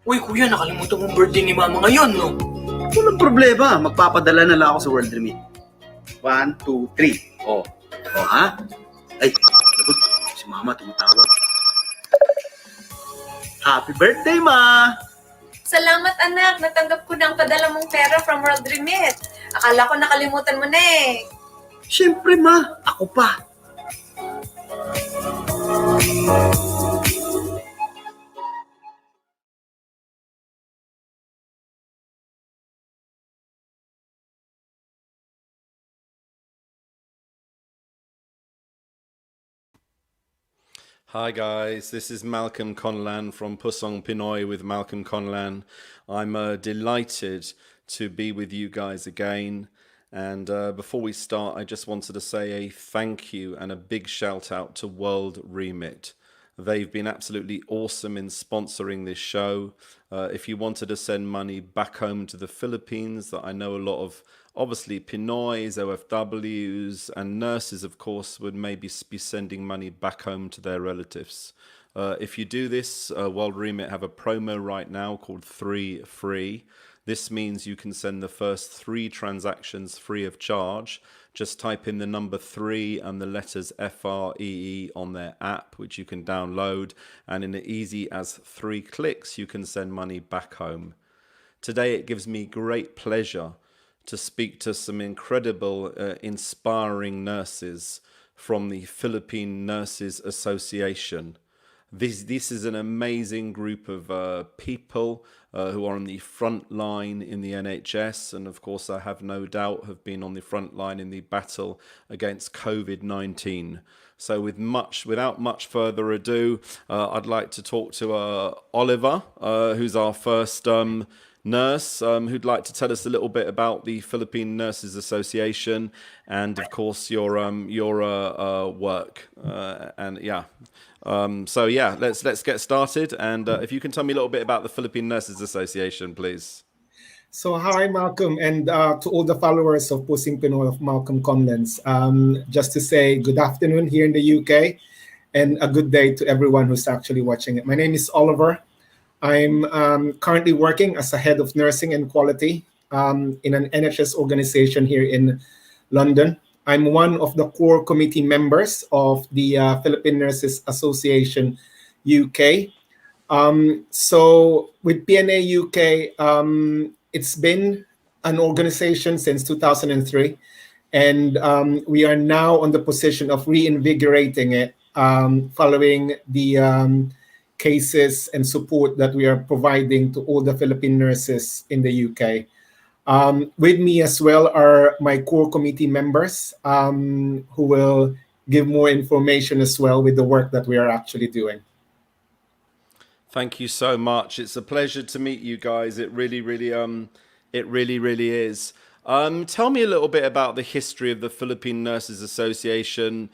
Uy, kuya, nakalimutan mong birthday ni mama ngayon, no? Walang problema. Magpapadala na lang ako sa World Remit. 1, 2, 3. Oh. Oh, ha? Ay, labot. Si mama tumatawag. Happy birthday, ma! Salamat anak, natanggap ko na ang padala mong pera from World Remit. Akala ko nakalimutan mo na eh. Siyempre, ma. Ako pa. Hi guys, this is Malcolm Conlan from Pusong Pinoy with Malcolm Conlan. I'm delighted to be with you guys again. And before we start, I just wanted to say a thank you and a big shout out to World Remit. They've been absolutely awesome in sponsoring this show. If you wanted to send money back home to the Philippines, that I know a lot of obviously Pinoys, OFWs and nurses, of course, would maybe be sending money back home to their relatives. If you do this, World Remit have a promo right now called 3 Free. This means you can send the first 3 transactions free of charge. Just type in the number 3 and the letters FREE on their app, which you can download. And in as easy as 3 clicks, you can send money back home. Today, it gives me great pleasure to speak to some incredible, inspiring nurses from the Philippine Nurses Association. This is an amazing group of people who are on the front line in the NHS, and of course I have no doubt have been on the front line in the battle against COVID-19. So without much further ado, I'd like to talk to Oliver, who's our first nurse, who'd like to tell us a little bit about the Philippine Nurses Association and of course your work. Let's get started, and if you can tell me a little bit about the Philippine Nurses Association, please. So hi, Malcolm, and to all the followers of Pusong Pinoy of Malcolm Conlans, just to say good afternoon here in the UK, and a good day to everyone who's actually watching it. My name is Oliver. I'm currently working as a head of nursing and quality in an NHS organization here in London. I'm one of the core committee members of the Philippine Nurses Association UK. So with PNA UK, it's been an organization since 2003, and we are now on the position of reinvigorating it following the cases and support that we are providing to all the Philippine nurses in the UK. With me as well are my core committee members who will give more information as well with the work that we are actually doing. Thank you so much. It's a pleasure to meet you guys. It really is. Tell me a little bit about the history of the Philippine Nurses Association.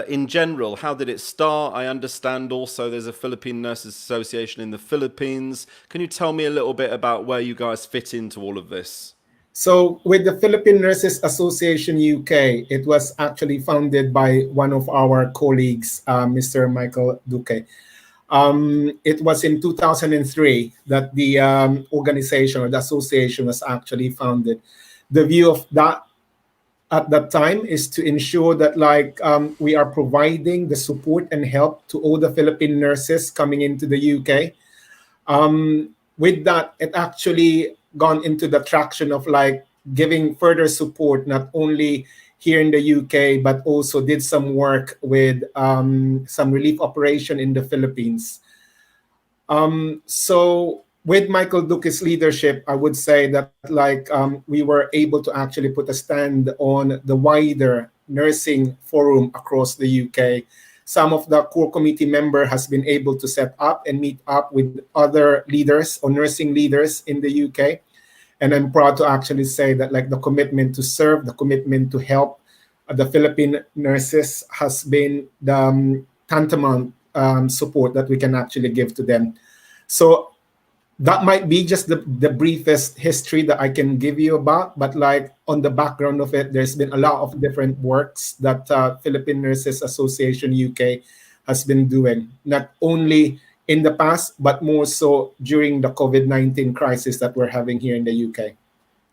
In general, how did it start? I understand also there's a Philippine Nurses Association in the Philippines. Can you tell me a little bit about where you guys fit into all of this? So with the Philippine Nurses Association UK, it was actually founded by one of our colleagues, Mr. Michael Duque. It was in 2003 that the organization or the association was actually founded. The view of that at that time is to ensure that we are providing the support and help to all the Philippine nurses coming into the UK. With that, it actually gone into the traction of giving further support, not only here in the UK, but also did some work with some relief operation in the Philippines. So with Michael Duque's leadership, I would say that we were able to actually put a stand on the wider nursing forum across the UK. Some of the core committee member has been able to set up and meet up with other leaders or nursing leaders in the UK. And I'm proud to actually say that the commitment to serve, the commitment to help the Philippine nurses has been the tantamount support that we can actually give to them. So that might be just the briefest history that I can give you about, but on the background of it, there's been a lot of different works that Philippine Nurses Association UK has been doing, not only in the past, but more so during the COVID-19 crisis that we're having here in the UK.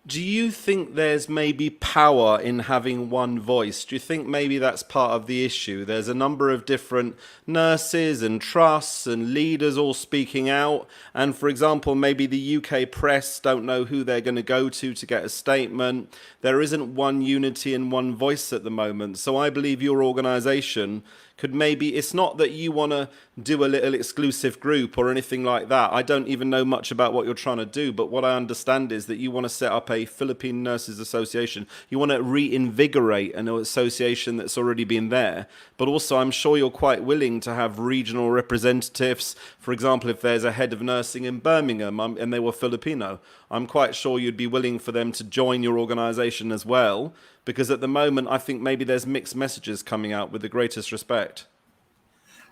Do you think there's maybe power in having one voice? Do you think maybe that's part of the issue? There's a number of different nurses and trusts and leaders all speaking out. And for example, maybe the UK press don't know who they're going to go to get a statement. There isn't one unity and one voice at the moment. So I believe your organisation could maybe, it's not that you want to do a little exclusive group or anything like that. I don't even know much about what you're trying to do, but what I understand is that you want to set up a Philippine Nurses Association. You want to reinvigorate an association that's already been there, but also I'm sure you're quite willing to have regional representatives. For example, if there's a head of nursing in Birmingham and they were Filipino, I'm quite sure you'd be willing for them to join your organisation as well, because at the moment I think maybe there's mixed messages coming out, with the greatest respect.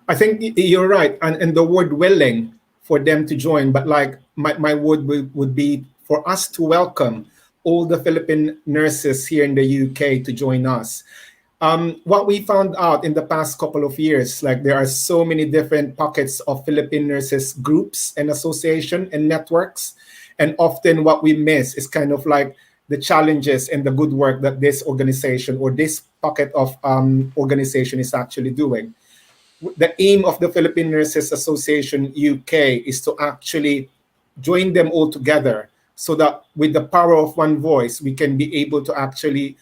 I think you're right, and the word willing for them to join, but like my word would be for us to welcome all the Philippine nurses here in the UK to join us. What we found out in the past couple of years, like there are so many different pockets of Philippine nurses groups and association and networks, and often what we miss is kind of like the challenges and the good work that this organization or this pocket of organization is actually doing. The aim of the Philippine Nurses Association UK is to actually join them all together so that with the power of one voice, we can be able to actually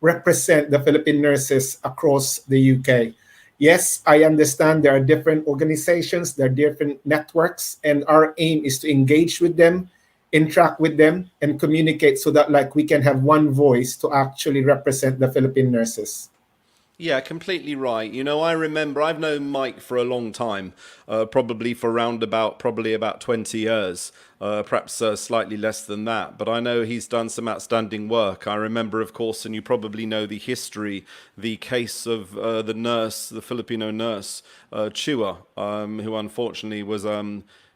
represent the Philippine nurses across the UK. Yes, I understand there are different organizations, there are different networks, and our aim is to engage with them, interact with them, and communicate so that like we can have one voice to actually represent the Philippine nurses. Yeah, completely right. You know, I remember I've known Mike for a long time, probably for probably about 20 years, perhaps slightly less than that. But I know he's done some outstanding work. I remember, of course, and you probably know the history, the case of the nurse, the Filipino nurse, Chua, who unfortunately was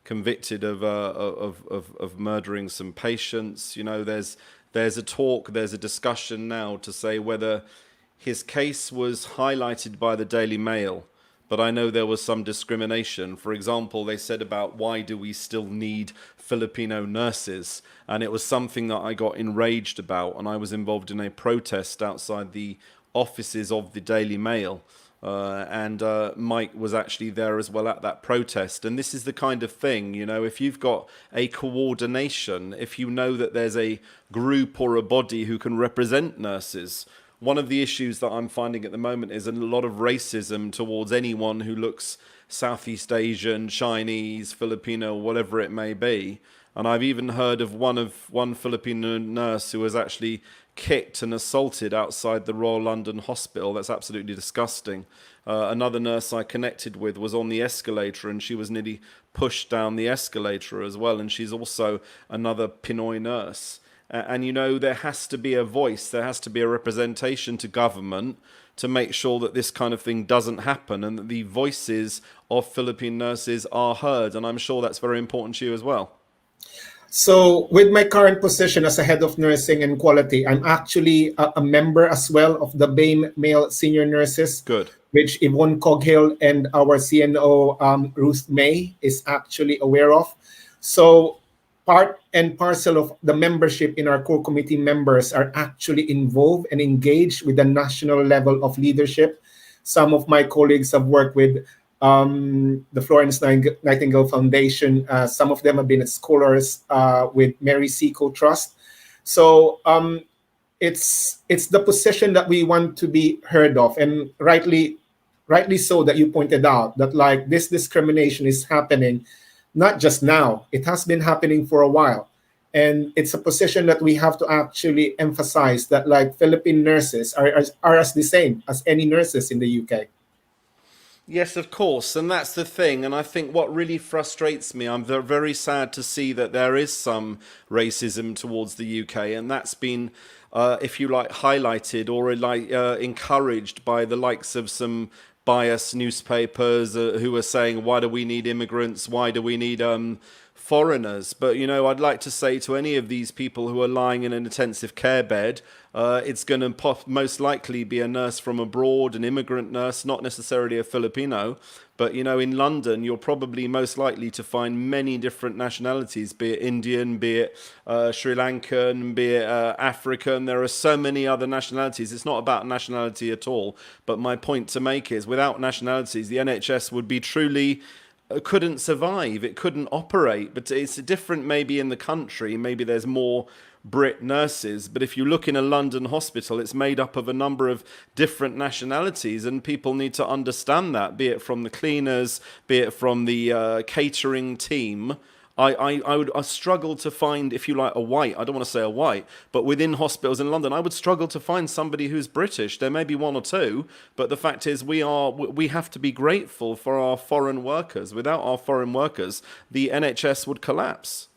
convicted of murdering some patients. You know, there's a discussion now to say whether his case was highlighted by the Daily Mail, but I know there was some discrimination. For example, they said about why do we still need Filipino nurses? And it was something that I got enraged about, and I was involved in a protest outside the offices of the Daily Mail. And Mike was actually there as well at that protest. And this is the kind of thing, you know, if you've got a coordination, if you know that there's a group or a body who can represent nurses. One of the issues that I'm finding at the moment is a lot of racism towards anyone who looks Southeast Asian, Chinese, Filipino, whatever it may be. And I've even heard of one Filipino nurse who was actually kicked and assaulted outside the Royal London Hospital. That's absolutely disgusting. Another nurse I connected with was on the escalator and she was nearly pushed down the escalator as well. And she's also another Pinoy nurse. And, you know, there has to be a voice, there has to be a representation to government to make sure that this kind of thing doesn't happen and that the voices of Philippine nurses are heard. And I'm sure that's very important to you as well. So with my current position as a head of nursing and quality, I'm actually a member as well of the BAME Male Senior Nurses. Good. Which Yvonne Coghill and our CNO Ruth May is actually aware of. So part and parcel of the membership in our core committee members are actually involved and engaged with the national level of leadership. Some of my colleagues have worked with the Florence Nightingale Foundation. Some of them have been scholars with Mary Seacole Trust. So it's the position that we want to be heard of, and rightly so that you pointed out that like this discrimination is happening not just now, it has been happening for a while. And it's a position that we have to actually emphasize that like Philippine nurses are as the same as any nurses in the UK. Yes, of course. And that's the thing. And I think what really frustrates me, I'm very sad to see that there is some racism towards the UK. And that's been, if you like, highlighted or like encouraged by the likes of some biased newspapers who are saying, why do we need immigrants? Why do we need foreigners. But, you know, I'd like to say to any of these people who are lying in an intensive care bed, it's going to most likely be a nurse from abroad, an immigrant nurse, not necessarily a Filipino. But, you know, in London, you're probably most likely to find many different nationalities, be it Indian, be it Sri Lankan, be it African. There are so many other nationalities. It's not about nationality at all. But my point to make is, without nationalities, the NHS would be truly couldn't survive. It couldn't operate. But it's different maybe in the country. Maybe there's more Brit nurses, but if you look in a London hospital, it's made up of a number of different nationalities, and people need to understand that, be it from the cleaners, be it from the catering team. I struggle to find, if you like, a white, I don't want to say a white, but within hospitals in London, I would struggle to find somebody who's British. There may be one or two, but the fact is we have to be grateful for our foreign workers. Without our foreign workers, the NHS would collapse.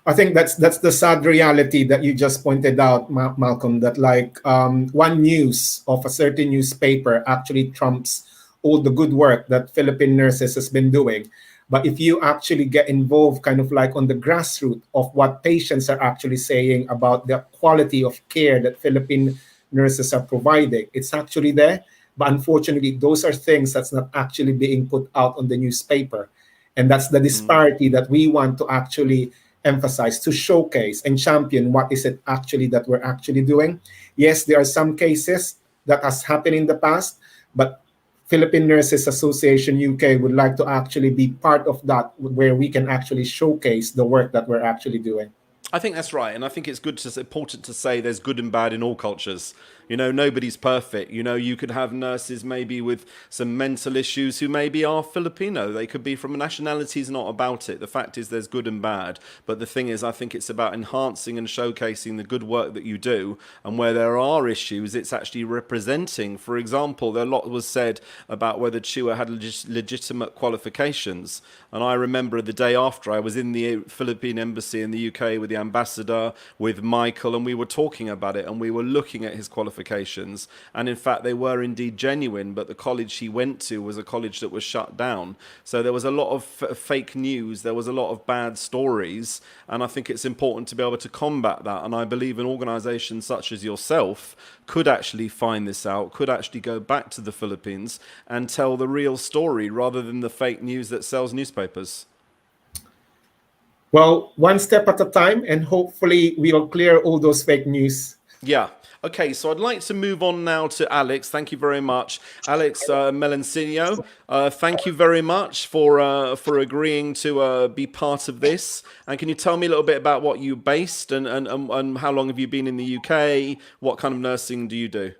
I think that's the sad reality that you just pointed out, Malcolm, that like one news of a certain newspaper actually trumps all the good work that Philippine nurses has been doing. But if you actually get involved kind of like on the grassroots of what patients are actually saying about the quality of care that Philippine nurses are providing, it's actually there. But unfortunately, those are things that's not actually being put out on the newspaper. And that's the disparity that we want to actually emphasize, to showcase and champion what is it actually that we're actually doing. Yes, there are some cases that has happened in the past, but Philippine Nurses Association UK would like to actually be part of that, where we can actually showcase the work that we're actually doing. I think that's right, and I think it's important to say there's good and bad in all cultures. You know, nobody's perfect. You know, you could have nurses maybe with some mental issues who maybe are Filipino. They could be from a nationality is not about it. The fact is there's good and bad. But the thing is, I think it's about enhancing and showcasing the good work that you do. And where there are issues, it's actually representing. For example, a lot was said about whether Chua had legitimate qualifications. And I remember the day after, I was in the Philippine Embassy in the UK with the ambassador, with Michael, and we were talking about it, and we were looking at his qualifications. And in fact, they were indeed genuine, but the college he went to was a college that was shut down. So there was a lot of fake news, there was a lot of bad stories, and I think it's important to be able to combat that. And I believe an organisation such as yourself could actually find this out, could actually go back to the Philippines and tell the real story rather than the fake news that sells newspapers. Well, one step at a time, and hopefully we will clear all those fake news. Yeah. Okay, so I'd like to move on now to Alex. Thank you very much. Alex Melancino, thank you very much for agreeing to be part of this. And can you tell me a little bit about what you based and how long have you been in the UK? What kind of nursing do you do?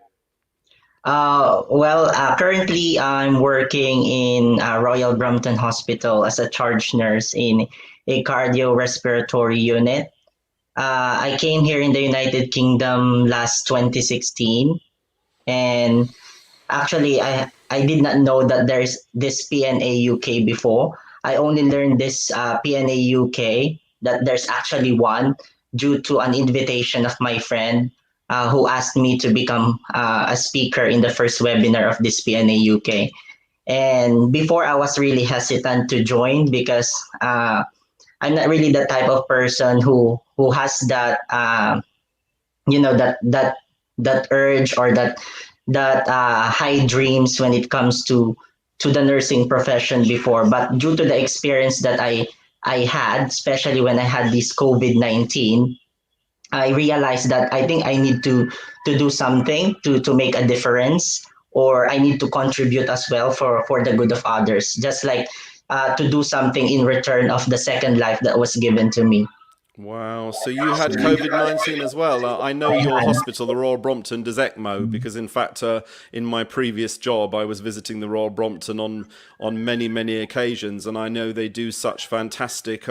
Currently I'm working in Royal Brompton Hospital as a charge nurse in a cardiorespiratory unit. I came here in the United Kingdom last 2016, and actually I did not know that there's this PNA UK before. I only learned this PNA UK, that there's actually one, due to an invitation of my friend who asked me to become a speaker in the first webinar of this PNA UK. And before, I was really hesitant to join because I'm not really the type of person who has that that urge or that high dreams when it comes to the nursing profession before. But due to the experience that I had, especially when I had this COVID-19, I realized that I think I need to do something to make a difference, or I need to contribute as well for the good of others, just like to do something in return of the second life that was given to me. Wow. So you had COVID-19 as well. I know your hospital, the Royal Brompton, does ECMO because, in fact, in my previous job, I was visiting the Royal Brompton on many, many occasions, and I know they do such fantastic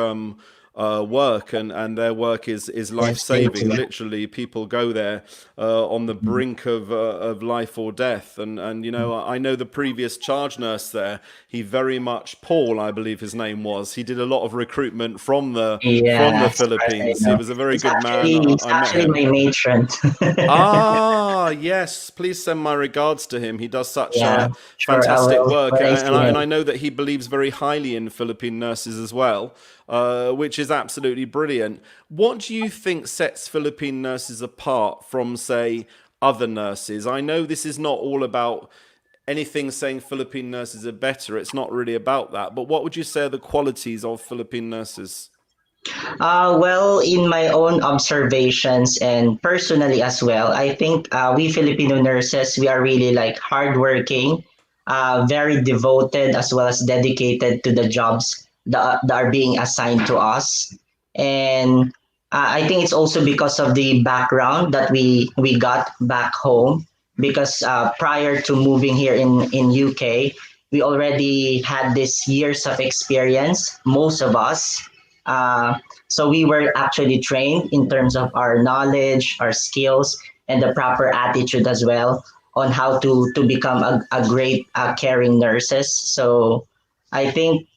work, and their work is life-saving. Literally, people go there on the brink of life or death. And you know, I know the previous charge nurse there, he very much, Paul, I believe his name was, he did a lot of recruitment from the Philippines. He was a very good man. He's actually my matron. Yes, please send my regards to him. He does such Yeah, sure, I fantastic will work, when I see and him. I know that he believes very highly in Philippine nurses as well, which is absolutely brilliant. What do you think sets Philippine nurses apart from, say, other nurses? I know this is not all about anything saying Philippine nurses are better. It's not really about that. But what would you say are the qualities of Philippine nurses? Well, in my own observations and personally as well, I think we Filipino nurses, we are really like hardworking, very devoted as well as dedicated to the jobs that are being assigned to us. And I think it's also because of the background that we got back home. Because prior to moving here in UK, we already had this years of experience, most of us. Uh, so we were actually trained in terms of our knowledge, our skills, and the proper attitude as well on how to become a great caring nurses. So I think,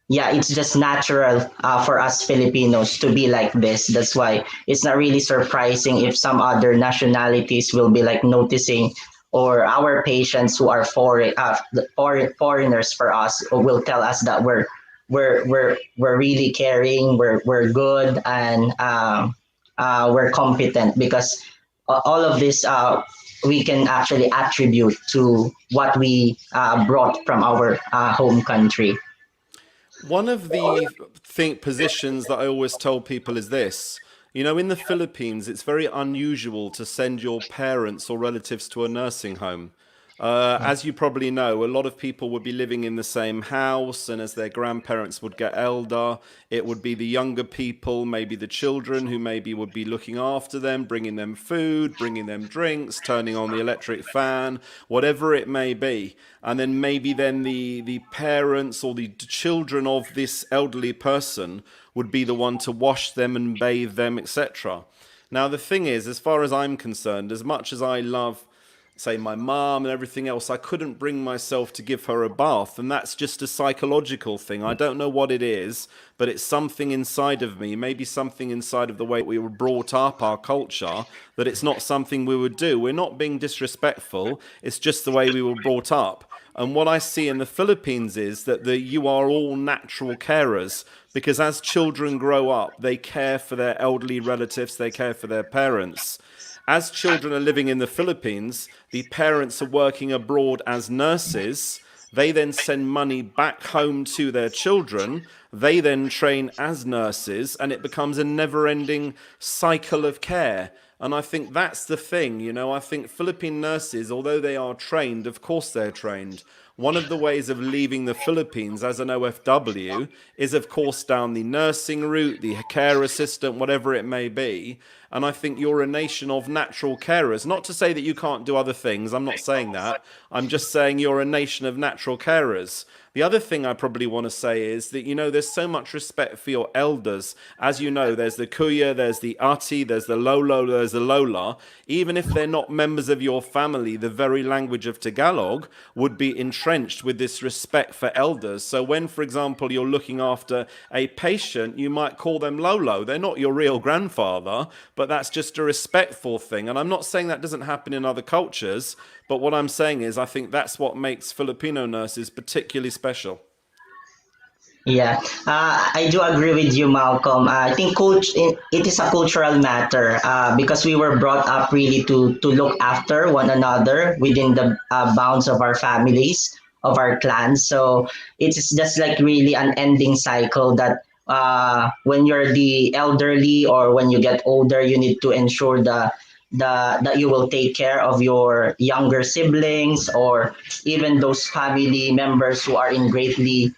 yeah, it's just natural for us Filipinos to be like this. That's why it's not really surprising if some other nationalities will be like noticing, or our patients who are foreigners for us will tell us that we're really caring, we're good, and we're competent because all of this we can actually attribute to what we brought from our home country. One of the think positions that I always tell people is this. You know, in the Philippines, it's very unusual to send your parents or relatives to a nursing home. As you probably know, a lot of people would be living in the same house, and as their grandparents would get elder, it would be the younger people, maybe the children, who maybe would be looking after them, bringing them food, bringing them drinks, turning on the electric fan, whatever it may be. And then maybe then the parents or the children of this elderly person would be the one to wash them and bathe them, etc. Now, the thing is, as far as I'm concerned, as much as I love, say, my mom and everything else, I couldn't bring myself to give her a bath. And that's just a psychological thing. I don't know what it is, but it's something inside of me, maybe something inside of the way we were brought up, our culture, that it's not something we would do. We're not being disrespectful. It's just the way we were brought up. And what I see in the Philippines is that you are all natural carers, because as children grow up, they care for their elderly relatives, they care for their parents. As children are living in the Philippines, the parents are working abroad as nurses. They then send money back home to their children. They then train as nurses, and it becomes a never ending cycle of care. And I think that's the thing, you know. I think Philippine nurses, although they are trained, of course they're trained. One of the ways of leaving the Philippines as an OFW is, of course, down the nursing route, the care assistant, whatever it may be. And I think you're a nation of natural carers. Not to say that you can't do other things. I'm not saying that. I'm just saying you're a nation of natural carers. The other thing I probably want to say is that, you know, there's so much respect for your elders. As you know, there's the Kuya, there's the Ati, there's the Lolo, there's the Lola. Even if they're not members of your family, the very language of Tagalog would be entrenched with this respect for elders. So when, for example, you're looking after a patient, you might call them Lolo. They're not your real grandfather, but that's just a respectful thing. And I'm not saying that doesn't happen in other cultures, but what I'm saying is I think that's what makes Filipino nurses particularly special. Yeah, I do agree with you, Malcolm. I think it is a cultural matter because we were brought up really to look after one another within the bounds of our families, of our clans. So it's just like really an ending cycle that when you're the elderly or when you get older, you need to ensure that you will take care of your younger siblings or even those family members who are in greatly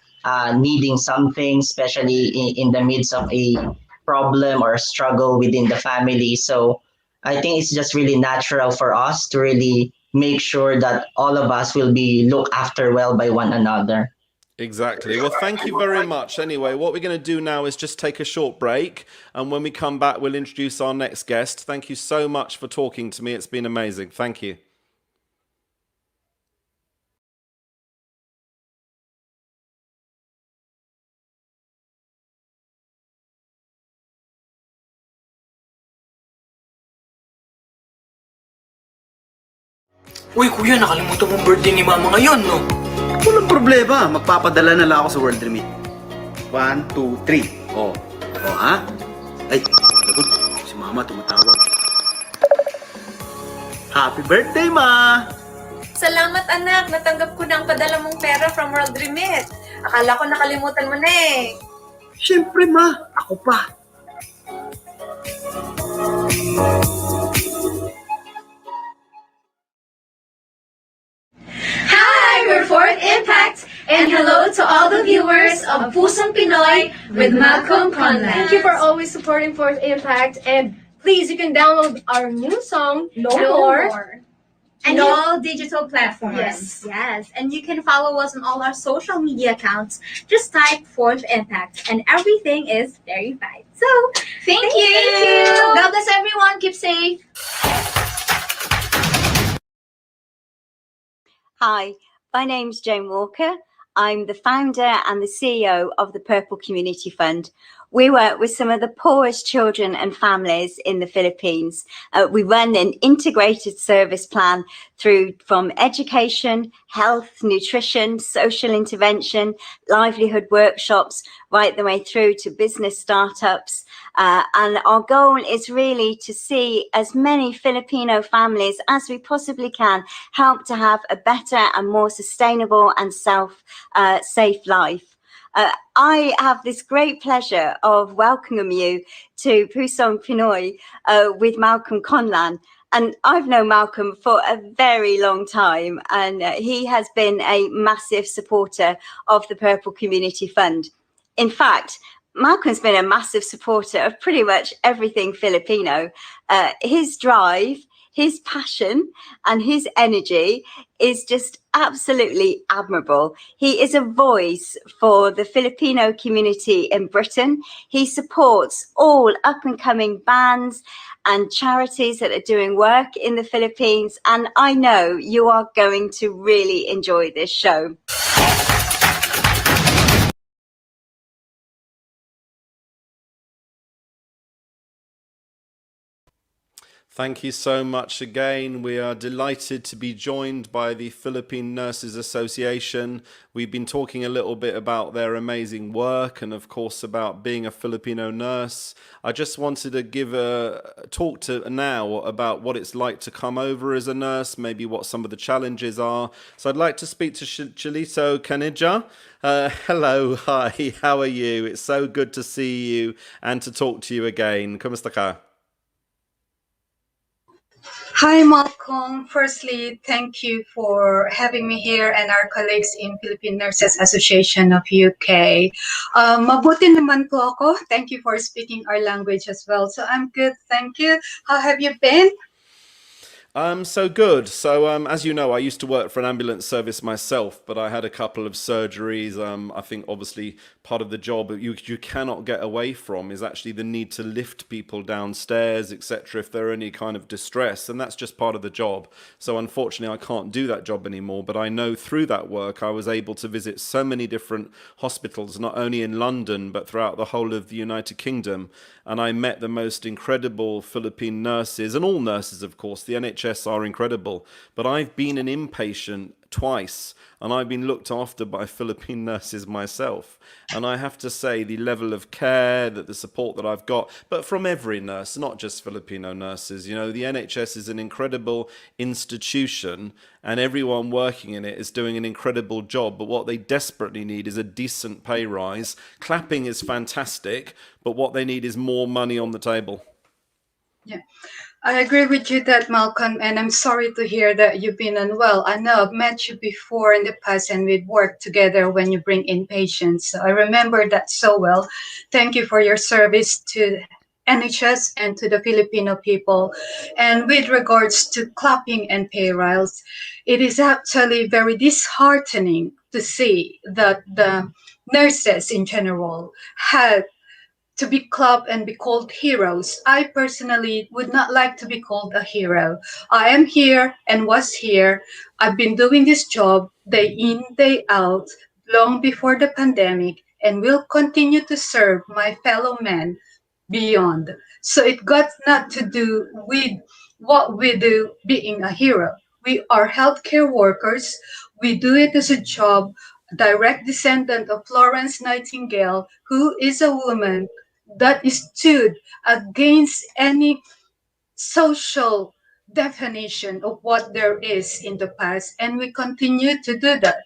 needing something, especially in the midst of a problem or a struggle within the family. So I think it's just really natural for us to really make sure that all of us will be looked after well by one another. Exactly. Well, thank you very much. Anyway, what we're going to do now is just take a short break. And when we come back, we'll introduce our next guest. Thank you so much for talking to me. It's been amazing. Thank you. Uy, kuya, nakalimutan mong birthday ni mama ngayon, no? Walang problema, magpapadala na lang ako sa World Remit. 1, 2, 3. Oh. Oh, ha? Ay, lagot. Si mama tumatawag. Happy birthday, ma! Salamat anak, natanggap ko na ang padala mong pera from World Remit. Akala ko nakalimutan mo na eh. Siyempre, ma. Ako pa. Hi, we're Fourth Impact, and hello to all the viewers of Pusong Pinoy with Malcolm Conlan. Thank you for always supporting Fourth Impact, and please, you can download our new song, No More. And all digital platforms. Yes, and you can follow us on all our social media accounts. Just type Fourth Impact, and everything is verified. So, Thank you. God bless everyone. Keep safe. Hi, my name's Jane Walker. I'm the founder and the CEO of the Purple Community Fund. We work with some of the poorest children and families in the Philippines. We run an integrated service plan from education, health, nutrition, social intervention, livelihood workshops, right the way through to business startups. And our goal is really to see as many Filipino families as we possibly can help to have a better and more sustainable and safe life. I have this great pleasure of welcoming you to Pusong Pinoy with Malcolm Conlan. And I've known Malcolm for a very long time, and he has been a massive supporter of the Purple Community Fund. In fact, Malcolm's been a massive supporter of pretty much everything Filipino. His drive, his passion and his energy is just absolutely admirable. He is a voice for the Filipino community in Britain. He supports all up and coming bands and charities that are doing work in the Philippines. And I know you are going to really enjoy this show. Thank you so much again. We are delighted to be joined by the Philippine Nurses Association. We've been talking a little bit about their amazing work and, of course, about being a Filipino nurse. I just wanted to give a talk to now about what it's like to come over as a nurse, maybe what some of the challenges are. So I'd like to speak to Chalito Canija. Hello, hi, how are you? It's so good to see you and to talk to you again. Kumusta ka? Hi, Malcolm. Firstly, thank you for having me here and our colleagues in Philippine Nurses Association of UK. Mabuti naman po ako. Thank you for speaking our language as well. So I'm good, thank you. How have you been? So good. So as you know, I used to work for an ambulance service myself, but I had a couple of surgeries. I think obviously part of the job you cannot get away from is actually the need to lift people downstairs, etc., if they're in any kind of distress, and that's just part of the job. So unfortunately, I can't do that job anymore, but I know through that work, I was able to visit so many different hospitals, not only in London, but throughout the whole of the United Kingdom. And I met the most incredible Philippine nurses, and all nurses, of course. The NHS are incredible, but I've been an inpatient twice, and I've been looked after by Philippine nurses myself. And I have to say, the level of care, the support that I've got, but from every nurse, not just Filipino nurses. You know, the NHS is an incredible institution, and everyone working in it is doing an incredible job. But what they desperately need is a decent pay rise. Clapping is fantastic, but what they need is more money on the table. Yeah. I agree with you that, Malcolm, and I'm sorry to hear that you've been unwell. I know I've met you before in the past, and we've worked together when you bring in patients. So I remember that so well. Thank you for your service to NHS and to the Filipino people. And with regards to clapping and pay rise, it is actually very disheartening to see that the nurses in general had to be clubbed and be called heroes. I personally would not like to be called a hero. I am here and was here. I've been doing this job day in, day out, long before the pandemic, and will continue to serve my fellow men beyond. So it got not to do with what we do being a hero. We are healthcare workers. We do it as a job. Direct descendant of Florence Nightingale, who is a woman that stood against any social definition of what there is in the past, and we continue to do that.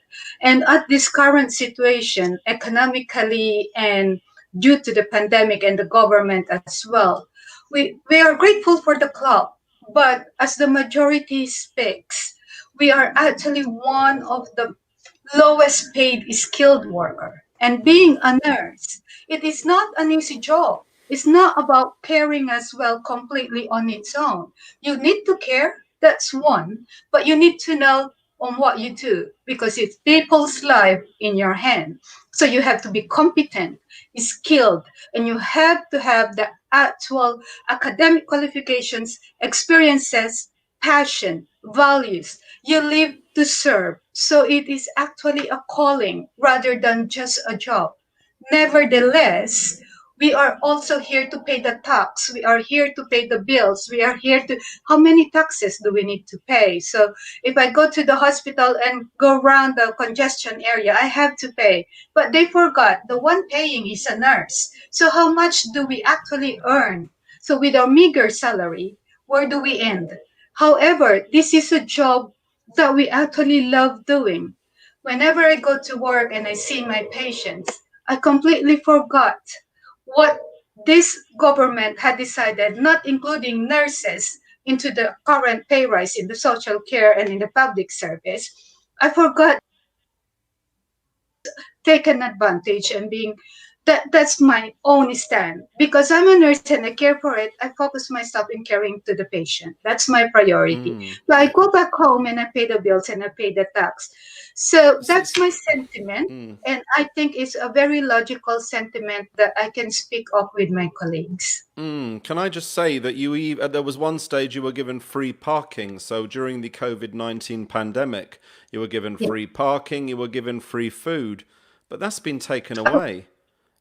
And at this current situation, economically and due to the pandemic and the government as well, we are grateful for the club, but as the majority speaks, we are actually one of the lowest paid skilled worker. And being a nurse, it is not an easy job. It's not about caring as well completely on its own. You need to care, that's one, but you need to know on what you do because it's people's life in your hand. So you have to be competent, skilled, and you have to have the actual academic qualifications, experiences, passion, values. You live to serve. So it is actually a calling rather than just a job. Nevertheless, we are also here to pay the tax. We are here to pay the bills. We are here to, how many taxes do we need to pay? So if I go to the hospital and go around the congestion area, I have to pay. But they forgot the one paying is a nurse. So how much do we actually earn? So with our meager salary, where do we end? However, this is a job that we actually love doing. Whenever I go to work and I see my patients, I completely forgot what this government had decided, not including nurses into the current pay rise in the social care and in the public service. I forgot taken advantage and being that's my own stand because I'm a nurse and I care for it. I focus myself in caring to the patient. That's my priority. So I go back home and I pay the bills and I pay the tax. So that's my sentiment, and I think it's a very logical sentiment that I can speak of with my colleagues. Can I just say that there was one stage you were given free parking. So during the COVID-19 pandemic, you were given free parking, you were given free food, but that's been taken away.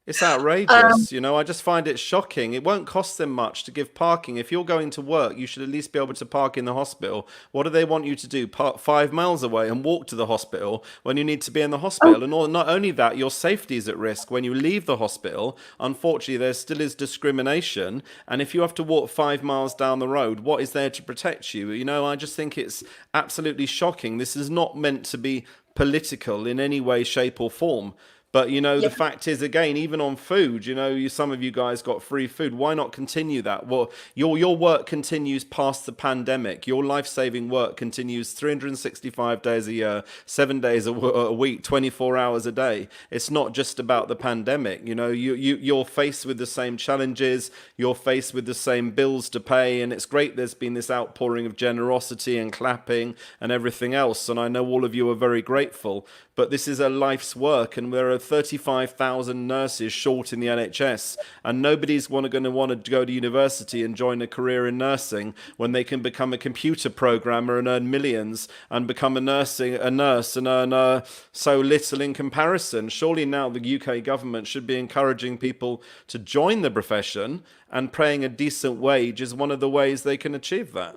It's outrageous, you know, I just find it shocking. It won't cost them much to give parking. If you're going to work, you should at least be able to park in the hospital. What do they want you to do? Park 5 miles away and walk to the hospital when you need to be in the hospital? And not only that, your safety is at risk when you leave the hospital. Unfortunately, there still is discrimination. And if you have to walk 5 miles down the road, what is there to protect you? You know, I just think it's absolutely shocking. This is not meant to be political in any way, shape or form. But, you know, the fact is, again, even on food, you know, some of you guys got free food. Why not continue that? Well, your work continues past the pandemic. Your life-saving work continues 365 days a year, 7 days a week, 24 hours a day. It's not just about the pandemic. You know, you're faced with the same challenges. You're faced with the same bills to pay. And it's great there's been this outpouring of generosity and clapping and everything else. And I know all of you are very grateful. But this is a life's work, and there are 35,000 nurses short in the NHS, and nobody's going to want to go to university and join a career in nursing when they can become a computer programmer and earn millions, and become a nurse and earn so little in comparison. Surely now the UK government should be encouraging people to join the profession, and paying a decent wage is one of the ways they can achieve that.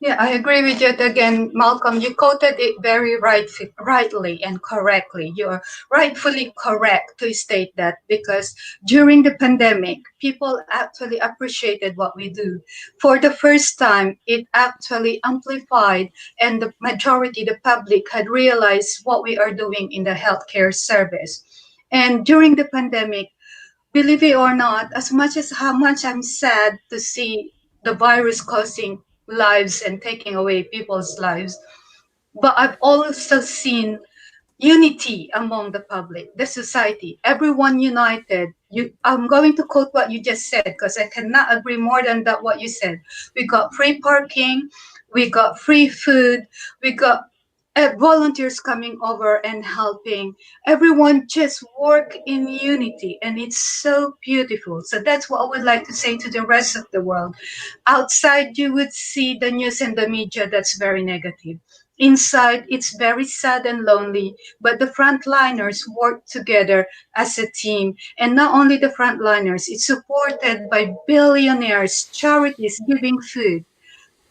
Yeah, I agree with you again, Malcolm. You quoted it very rightly and correctly. You're rightfully correct to state that because during the pandemic, people actually appreciated what we do. For the first time, it actually amplified, and the majority, the public, had realized what we are doing in the healthcare service. And during the pandemic, believe it or not, as much as how much I'm sad to see the virus causing lives and taking away people's lives, but I've also seen unity among the public, the society, everyone united. I'm going to quote what you just said because I cannot agree more than that what you said. We got free parking, we got free food, we got volunteers coming over and helping. Everyone just work in unity, and it's so beautiful. So that's what I would like to say to the rest of the world. Outside, you would see the news and the media that's very negative. Inside, it's very sad and lonely, but the frontliners work together as a team. And not only the frontliners, it's supported by billionaires, charities giving food.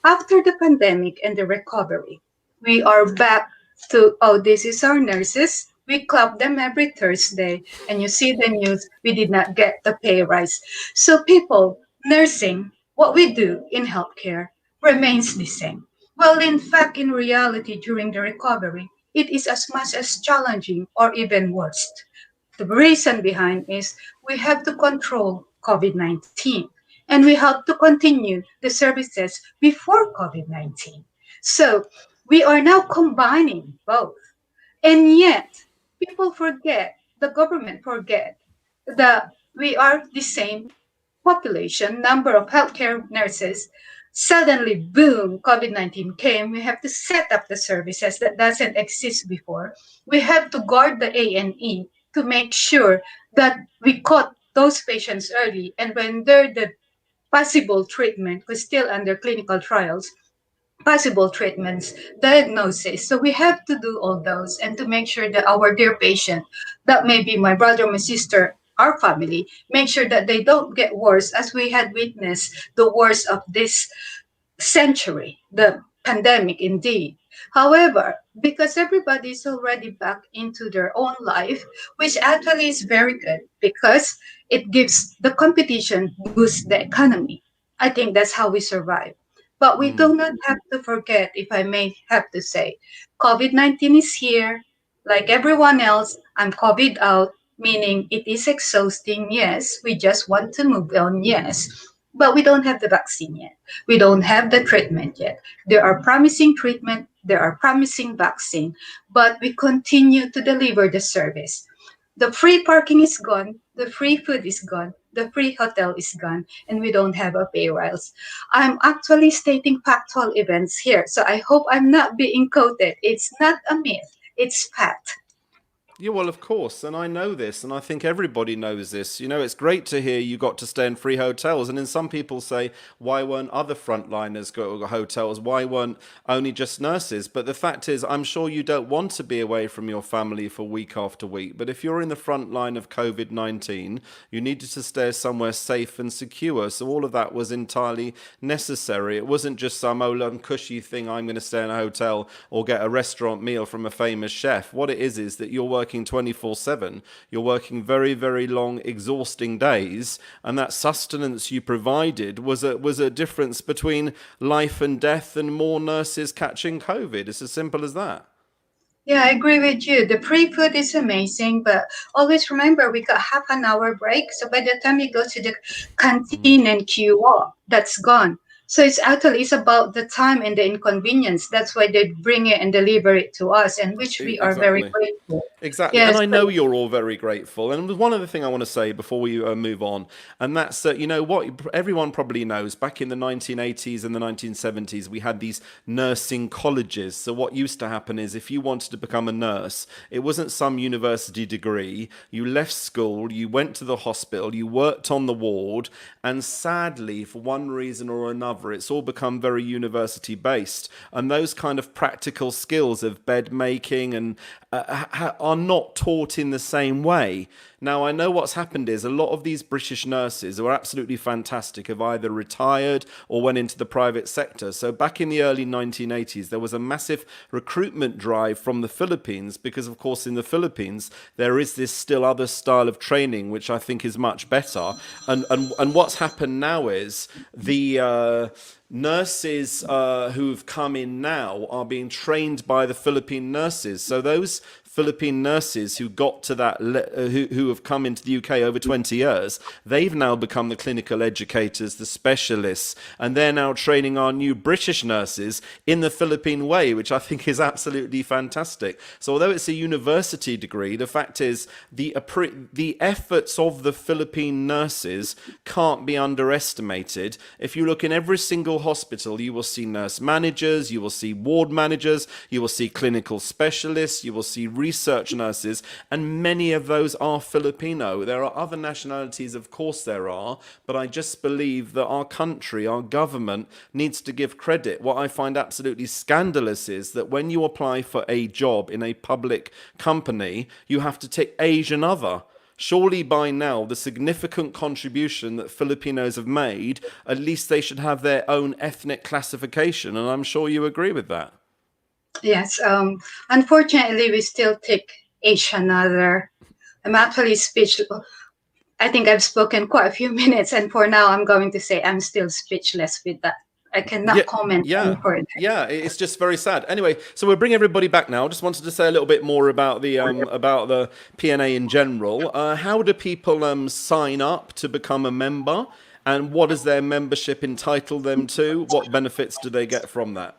After the pandemic and the recovery, we are back to, oh, this is our nurses. We clap them every Thursday, and you see the news, we did not get the pay rise. So, people, nursing, what we do in healthcare, remains the same. Well, in fact, in reality, during the recovery, it is as much as challenging or even worse. The reason behind is we have to control COVID-19 and we have to continue the services before COVID-19. So we are now combining both. And yet, people forget, the government forget that we are the same population, number of healthcare nurses. Suddenly, boom, COVID-19 came. We have to set up the services that doesn't exist before. We have to guard the A&E to make sure that we caught those patients early. And when they're the possible treatment, because still under clinical trials, possible treatments, diagnosis. So we have to do all those and to make sure that our dear patient, that may be my brother, my sister, our family, make sure that they don't get worse as we had witnessed the worst of this century, the pandemic indeed. However, because everybody is already back into their own life, which actually is very good because it gives the competition boost the economy. I think that's how we survive. But we do not have to forget, if I may have to say, COVID-19 is here. Like everyone else, I'm COVID out, meaning it is exhausting. Yes, we just want to move on. Yes, but we don't have the vaccine yet. We don't have the treatment yet. There are promising treatment, there are promising vaccine, but we continue to deliver the service. The free parking is gone, the free food is gone, the free hotel is gone, and we don't have a pay rise. I'm actually stating factual events here, so I hope I'm not being quoted. It's not a myth, it's fact. Yeah, well, of course, and I know this, and I think everybody knows this. You know, it's great to hear you got to stay in free hotels, and then some people say, why weren't other frontliners go to hotels? Why weren't only just nurses? But the fact is, I'm sure you don't want to be away from your family for week after week, but if you're in the front line of COVID-19, you needed to stay somewhere safe and secure, so all of that was entirely necessary. It wasn't just some cushy thing, I'm going to stay in a hotel or get a restaurant meal from a famous chef. What it is that you're working 24/7. You're working very, very long, exhausting days, and that sustenance you provided was a difference between life and death and more nurses catching COVID. It's as simple as that. Yeah, I agree with you. The free food is amazing, but always remember we got half an hour break. So by the time you go to the canteen and queue up, that's gone. So it's about the time and the inconvenience. That's why they bring it and deliver it to us, and which we are very grateful. Exactly, Yes, and I know you're all very grateful. And one other thing I want to say before we move on, and that's you know what everyone probably knows. Back in the 1980s and the 1970s, we had these nursing colleges. So what used to happen is, if you wanted to become a nurse, it wasn't some university degree. You left school, you went to the hospital, you worked on the ward, and sadly, for one reason or another, it's all become very university based, and those kind of practical skills of bed making and are not taught in the same way. Now, I know what's happened is a lot of these British nurses who are absolutely fantastic have either retired or went into the private sector. So back in the early 1980s, there was a massive recruitment drive from the Philippines because, of course, in the Philippines, there is this still other style of training, which I think is much better. And what's happened now is the nurses who've come in now are being trained by the Philippine nurses. So those Philippine nurses who got to that, who have come into the UK over 20 years, they've now become the clinical educators, the specialists, and they're now training our new British nurses in the Philippine way, which I think is absolutely fantastic. So although it's a university degree, the fact is the efforts of the Philippine nurses can't be underestimated. If you look in every single hospital, you will see nurse managers, you will see ward managers, you will see clinical specialists, you will see research nurses, and many of those are Filipino. There are other nationalities, of course there are, but I just believe that our country, our government, needs to give credit. What I find absolutely scandalous is that when you apply for a job in a public company, you have to tick Asian other. surely by now the significant contribution that Filipinos have made, at least they should have their own ethnic classification, and I'm sure you agree with that. Yes, unfortunately, we still take Asian other. I'm actually speechless. I think I've spoken quite a few minutes, and for now, I'm going to say I'm still speechless with that. I cannot comment any further. Yeah, it's just very sad. Anyway, so we'll bring everybody back now. Just wanted to say a little bit more about the PNA in general. How do people sign up to become a member, and what does their membership entitle them to? What benefits do they get from that?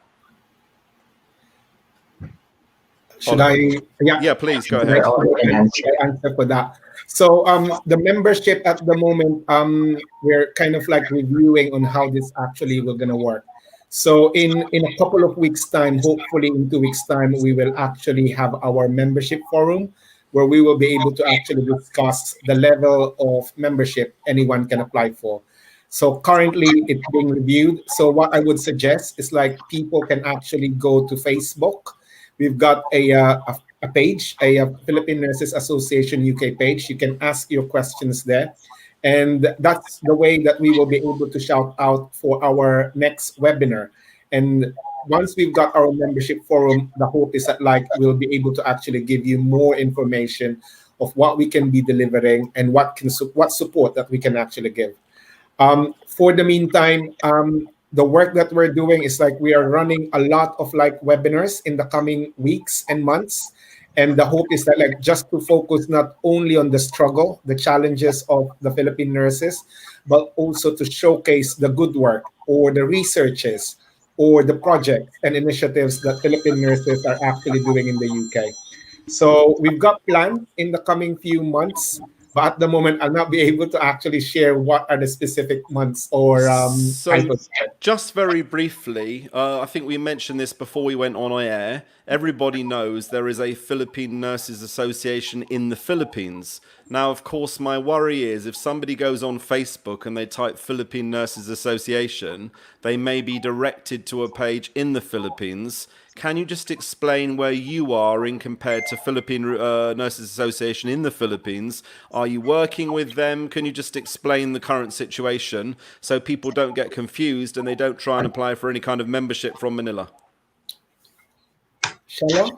Should I? Yeah, please go ahead. I answer for that. So the membership at the moment, we're kind of like reviewing on how this actually will gonna work. So in a couple of weeks' time, hopefully in 2 weeks' time, we will actually have our membership forum where we will be able to actually discuss the level of membership anyone can apply for. So currently it's being reviewed. So what I would suggest is like people can actually go to Facebook. We've got a page, a Philippine Nurses Association UK page. You can ask your questions there. And that's the way that we will be able to shout out for our next webinar. And once we've got our membership forum, the hope is that like we'll be able to actually give you more information of what we can be delivering and what support that we can actually give. For the meantime, the work that we're doing is like we are running a lot of like webinars in the coming weeks and months. And the hope is that like just to focus not only on the struggle, the challenges of the Philippine nurses, but also to showcase the good work or the researches or the projects and initiatives that Philippine nurses are actually doing in the UK. So we've got plans in the coming few months, but at the moment, I'll not be able to actually share what are the specific months or titles. Just very briefly, I think we mentioned this before we went on air. Everybody knows there is a Philippine Nurses Association in the Philippines. Now, of course, my worry is if somebody goes on Facebook and they type Philippine Nurses Association, they may be directed to a page in the Philippines. Can you just explain where you are in compared to Philippine Nurses Association in the Philippines? Are you working with them? Can you just explain the current situation so people don't get confused and they don't try and apply for any kind of membership from Manila? Shalom?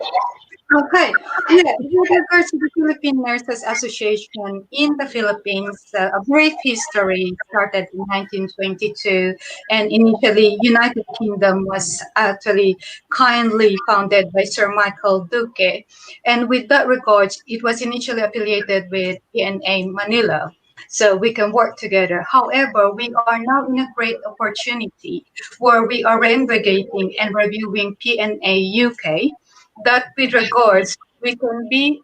Okay. Yeah, with regards to the Philippine Nurses Association in the Philippines, a brief history started in 1922, and initially United Kingdom was actually kindly founded by Sir Michael Duque, and with that regards, it was initially affiliated with PNA Manila. So we can work together. However, we are now in a great opportunity where we are reinvigorating and reviewing PNA UK. That with regards, we can be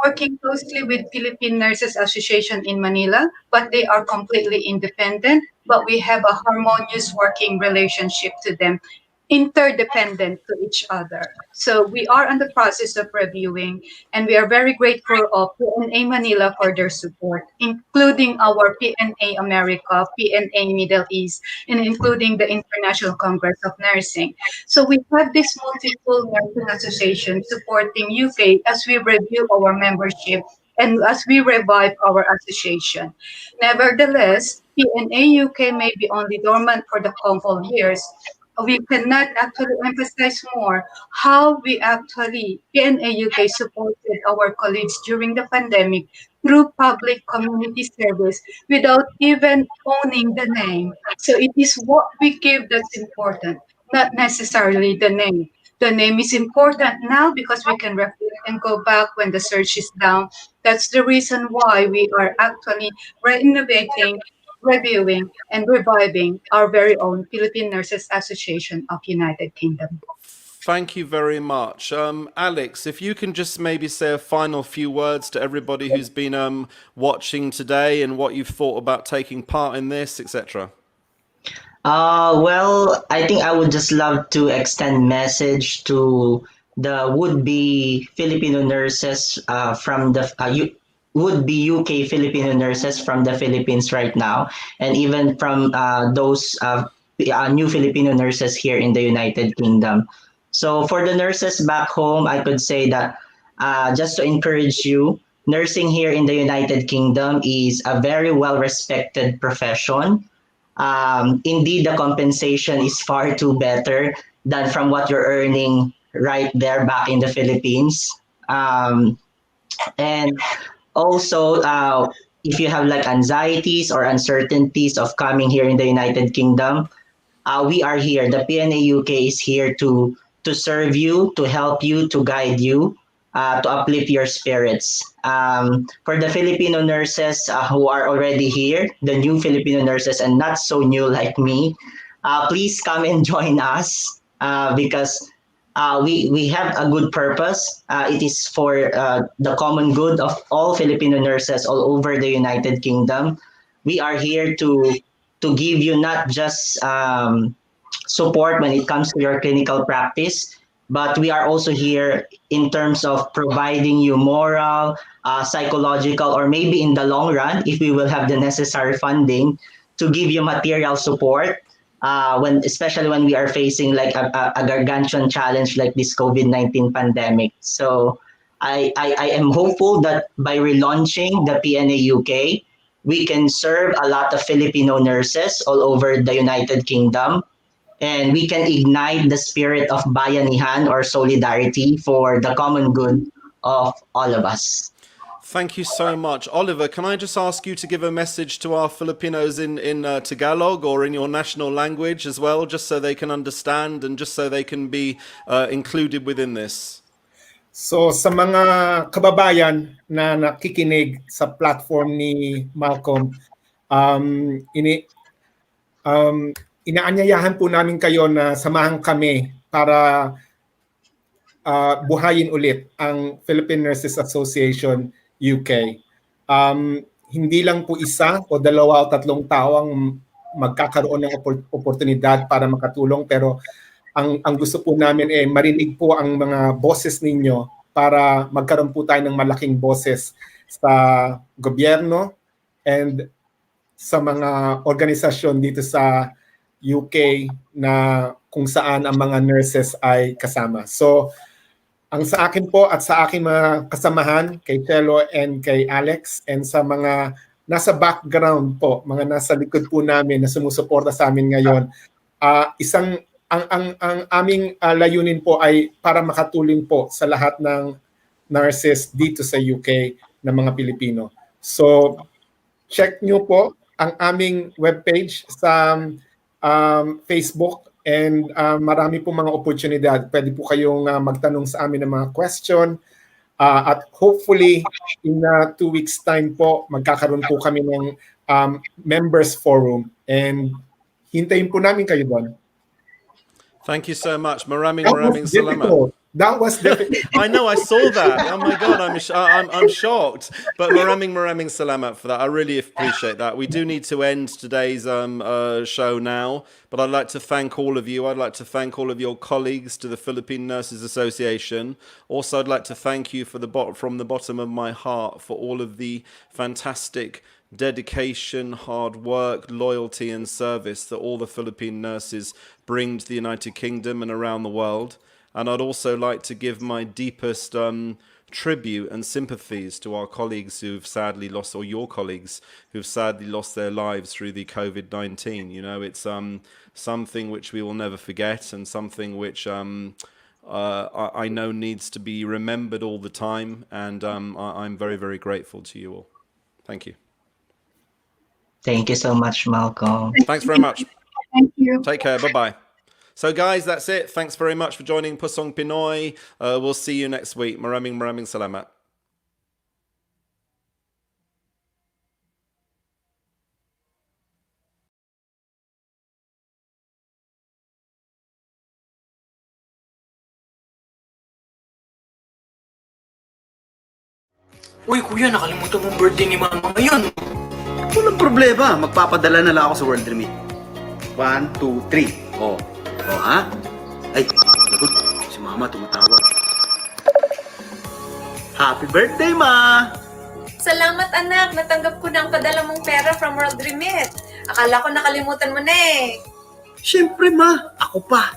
working closely with Philippine Nurses Association in Manila, but they are completely independent, but we have a harmonious working relationship to them, interdependent to each other. So we are in the process of reviewing, and we are very grateful of PNA Manila for their support, including our PNA America, PNA Middle East, and including the International Congress of Nursing. So we have this multiple nursing association supporting UK as we review our membership and as we revive our association. Nevertheless, PNA UK may be only dormant for the couple years. We cannot actually emphasize more how we actually, PNA UK supported our colleagues during the pandemic through public community service without even owning the name. So it is what we give that's important, not necessarily the name. The name is important now because we can reflect and go back when the search is down. That's the reason why we are actually renovating, reviewing, and reviving our very own Philippine Nurses Association of United Kingdom. Thank you very much. Alex, if you can just maybe say a final few words to everybody who's been watching today and what you've thought about taking part in this, etc. Well, I think I would just love to extend message to the would-be Filipino nurses from the would-be UK Filipino nurses from the Philippines right now, and even from those new Filipino nurses here in the United Kingdom. So for the nurses back home, I could say that just to encourage you, nursing here in the United Kingdom is a very well-respected profession. Indeed, the compensation is far too better than from what you're earning right there back in the Philippines. And also, if you have like anxieties or uncertainties of coming here in the United Kingdom, we are here. The Pna-Uk is here to serve you, to help you, to guide you, to uplift your spirits. For the Filipino nurses who are already here, the new Filipino nurses and not so new like me, please come and join us because we have a good purpose. It is for the common good of all Filipino nurses all over the United Kingdom. We are here to give you not just support when it comes to your clinical practice, but we are also here in terms of providing you moral, psychological, or maybe in the long run, if we will have the necessary funding, to give you material support. Especially when we are facing like a gargantuan challenge like this COVID-19 pandemic. So I am hopeful that by relaunching the Pna-Uk, we can serve a lot of Filipino nurses all over the United Kingdom, and we can ignite the spirit of bayanihan or solidarity for the common good of all of us. Thank you so much. Oliver, can I just ask you to give a message to our Filipinos in Tagalog or in your national language as well, just so they can understand and just so they can be included within this? So sa mga kababayan na nakikinig sa platform ni Malcolm, inaanyayahan po namin kayo na samahan kami para buhayin ulit ang Philippine Nurses Association UK. Hindi lang po isa o dalawa o tatlong tao ang magkakaroon ng oportunidad para makatulong, pero ang gusto po namin marinig po ang mga boses ninyo para magkaroon po tayo ng malaking boses sa gobyerno and sa mga organisasyon dito sa UK na kung saan ang mga nurses ay kasama. So, ang sa akin po at sa aking mga kasamahan, kay Chelo and kay Alex, and sa mga nasa background po, mga nasa likod po namin na sumusuporta sa amin ngayon, ang aming layunin po ay para makatulong po sa lahat ng nurses dito sa UK na mga Pilipino. So, check nyo po ang aming webpage sa Facebook. And marami po mga oportunidad. Pwede po kayong magtanong sa amin ng mga question. At hopefully, in 2 weeks time po, magkakaroon po kami ng members forum. And hintayin po namin kayo doon. Thank you so much. Maraming salamat. That was difficult. I know, I saw that. Oh my God, I'm shocked. But maraming salamat for that. I really appreciate that. We do need to end today's show now, but I'd like to thank all of you. I'd like to thank all of your colleagues to the Philippine Nurses Association. Also, I'd like to thank you from the bottom of my heart for all of the fantastic dedication, hard work, loyalty and service that all the Philippine nurses bring to the United Kingdom and around the world. And I'd also like to give my deepest tribute and sympathies to our colleagues who've sadly lost, or your colleagues who've sadly lost their lives through the COVID-19. You know, it's something which we will never forget, and something which I know needs to be remembered all the time. And I'm very grateful to you all. Thank you. Thank you so much, Malcolm. Thanks very much. Thank you. Take care. Bye-bye. So guys, that's it. Thanks very much for joining Pusong Pinoy. We'll see you next week. Maraming salamat. Uy, kuya, nakalimutan mong birthday ni mama ngayon. Walang problema. Magpapadala na lang ako sa World Remit. 1, 2, 3. Oh, ha? Ay, naku, si mama tumatawag. Happy birthday, ma! Salamat anak, natanggap ko na ang padala mong pera from World Remit. Akala ko nakalimutan mo na eh. Siyempre, ma. Ako pa.